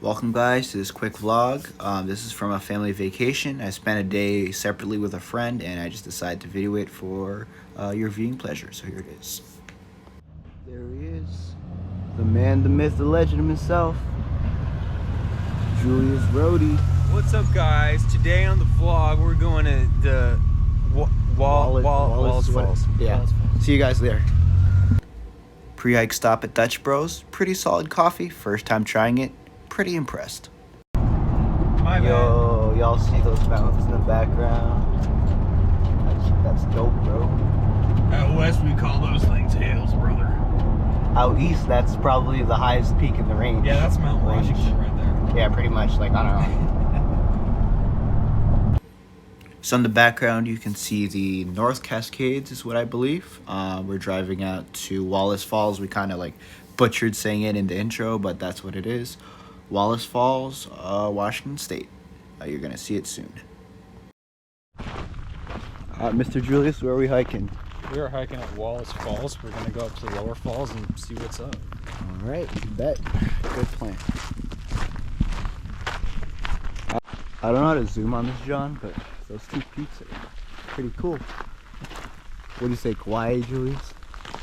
Welcome guys to this quick vlog. This is from a family vacation. I spent a day separately with a friend and I just decided to video it for your viewing pleasure. So here it is. There he is. The man, the myth, the legend himself. Julius Brody. What's up guys? Today on the vlog we're going to the Wallace Falls. Yeah. Wallace Falls. See you guys there. Pre-hike stop at Dutch Bros. Pretty solid coffee. First time trying it. Pretty impressed. Yo, y'all see those mountains in the background? That's dope, bro. Out west we call those things hills, brother. Out east, that's probably the highest peak in the range. Yeah, that's Mount Washington right there. Yeah, pretty much. Like, I don't know. So in the background, you can see the North Cascades is what I believe. We're driving out to Wallace Falls. We kind of like butchered saying it in the intro, but that's what it is. Wallace Falls, Washington State. You're gonna see it soon. Mr. Julius, where are we hiking? We are hiking at Wallace Falls. We're gonna go up to the lower falls and see what's up. All right, bet. Good plan. I don't know how to zoom on this, John, but those two peaks are pretty cool. What do you say, kawaii, Julius?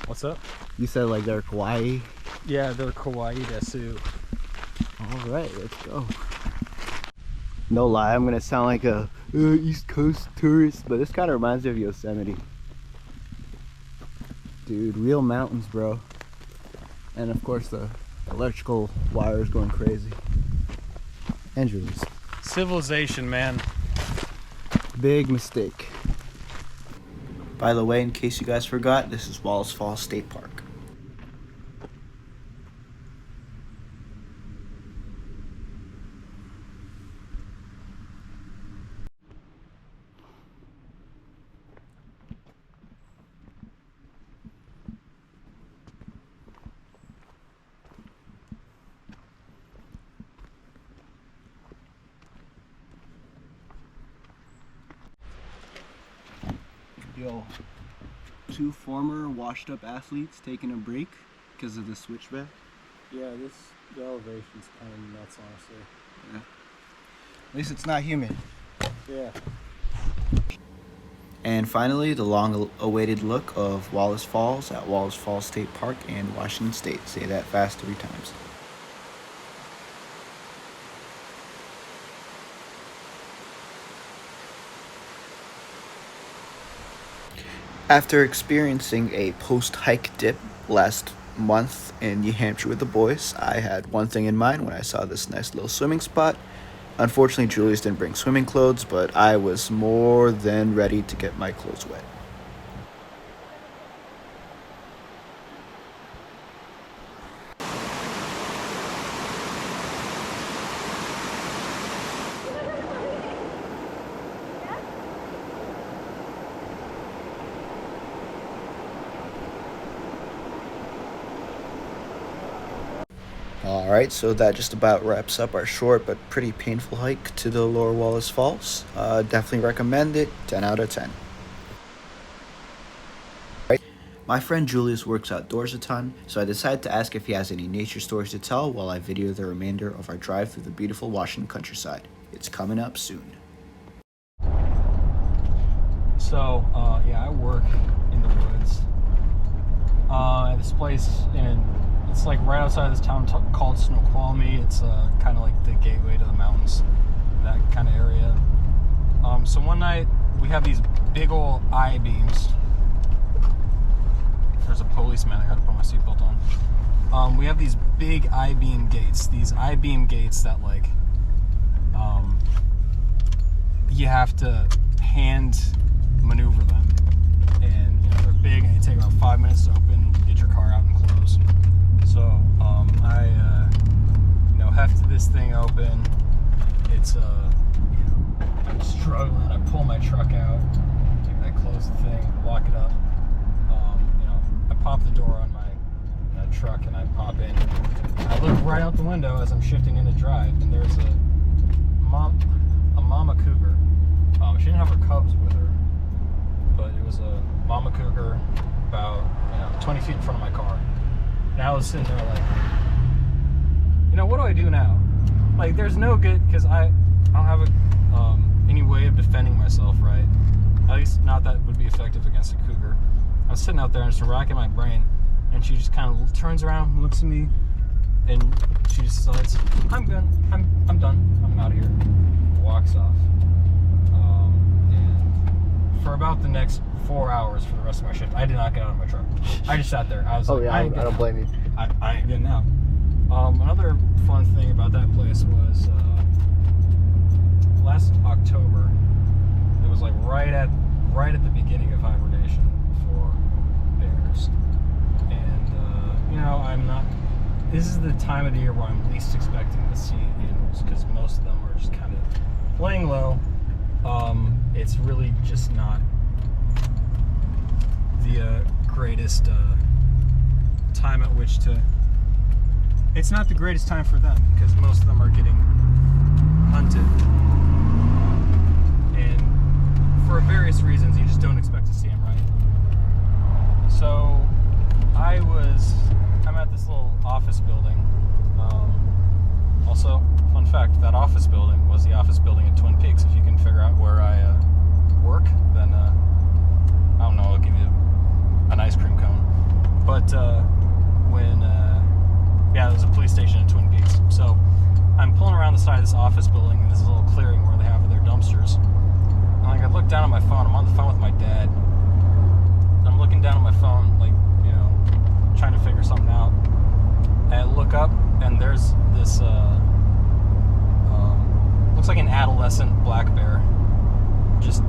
What's up? You said like they're kawaii? Yeah, they're kawaii desu. All right, let's go. No lie, I'm gonna sound like a East Coast tourist, but this kind of reminds me of Yosemite. Dude, real mountains, bro. And of course the electrical wires going crazy. And Julius. Civilization, man. Big mistake. By the way, in case you guys forgot, this is Wallace Falls State Park. Yo, two former washed up athletes taking a break because of the switchback. Yeah, the elevation's kind of nuts, honestly. Yeah. At least it's not humid. Yeah. And finally, the long awaited look of Wallace Falls at Wallace Falls State Park in Washington State. Say that fast 3 times. After experiencing a post-hike dip last month in New Hampshire with the boys, I had one thing in mind when I saw this nice little swimming spot. Unfortunately, Julius didn't bring swimming clothes, but I was more than ready to get my clothes wet. Alright, so that just about wraps up our short but pretty painful hike to the Lower Wallace Falls. Definitely recommend it, 10 out of 10. My friend Julius works outdoors a ton, so I decided to ask if he has any nature stories to tell while I video the remainder of our drive through the beautiful Washington countryside. It's coming up soon. So, yeah, I work in the woods. At this place it's like right outside this town called Snoqualmie. It's kind of like the gateway to the mountains, that kind of area. So one night we have these big old I-beams. If there's a policeman, I gotta put my seatbelt on. We have these big I-beam gates. These I-beam gates that like you have to hand maneuver them, and you know they're big and they take about 5 minutes to open, get your car out and close. So I hefted this thing open. It's I'm struggling. I pull my truck out, I close the thing, lock it up. I pop the door on my truck and I pop in. I look right out the window as I'm shifting into drive, and there's a mama cougar. She didn't have her cubs with her, but it was a mama cougar about 20 feet in front of my car. And I was sitting there like, what do I do now? like there's no good, because I don't have any way of defending myself, right? At least not that would be effective against a cougar. I was sitting out there and just racking my brain, and she just kind of turns around, looks at me, and she just decides, I'm done, I'm out of here. Walks off. And for about the next 4 hours for the rest of my shift, I did not get out of my truck. I just sat there. I was I don't blame you. I ain't getting out. Another fun thing about that place was last October. It was like right at the beginning of hibernation for bears, and I'm not. This is the time of the year where I'm least expecting to see animals, because most of them are just kind of laying low. It's really just not the greatest time at which to. It's not the greatest time for them, because most of them are getting hunted, and for various reasons you just don't expect to see them, right? So I'm at this little office building. Also, fun fact, that office building was the office building at Twin Peaks. If you can figure out where I work, then I don't know, I'll give you an ice cream cone. But there's a police station in Twin Peaks. So I'm pulling around the side of this office building, and there's a little clearing where they have their dumpsters. And I look down at my phone. I'm on the phone with my dad. And I'm looking down at my phone, trying to figure something out. And I look up, and there's this looks like an adolescent black bear just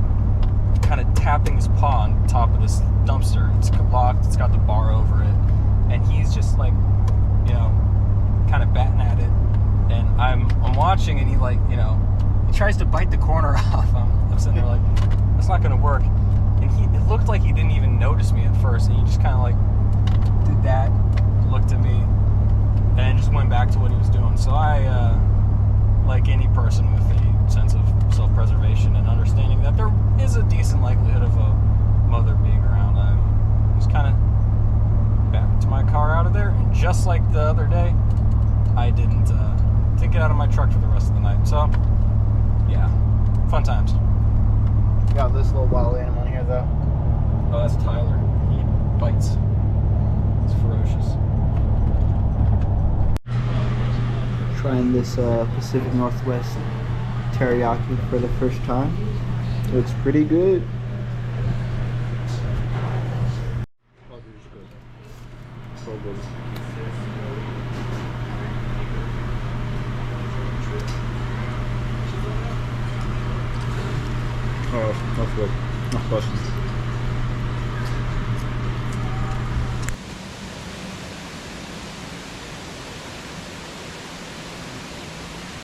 kind of tapping his paw on top of this dumpster. It's locked, it's got the bar over it, and he's just kind of batting at it. And I'm watching, and he tries to bite the corner off. I'm sitting there like, that's not gonna work. And it looked like he didn't even notice me at first, and he just kind of did that, looked at me, and just went back to what he was doing. So I, like any person with a sense of self-preservation and understanding that there is a decent likelihood of a mother being around, I was kind of back to my car out of there. And just like the other day, I didn't get out of my truck for the rest of the night. So yeah, fun times. Got this little wild animal in here though. Oh, that's Tyler. He bites. It's ferocious. Trying this Pacific Northwest teriyaki for the first time. Looks pretty good. Oh, that's good. No questions.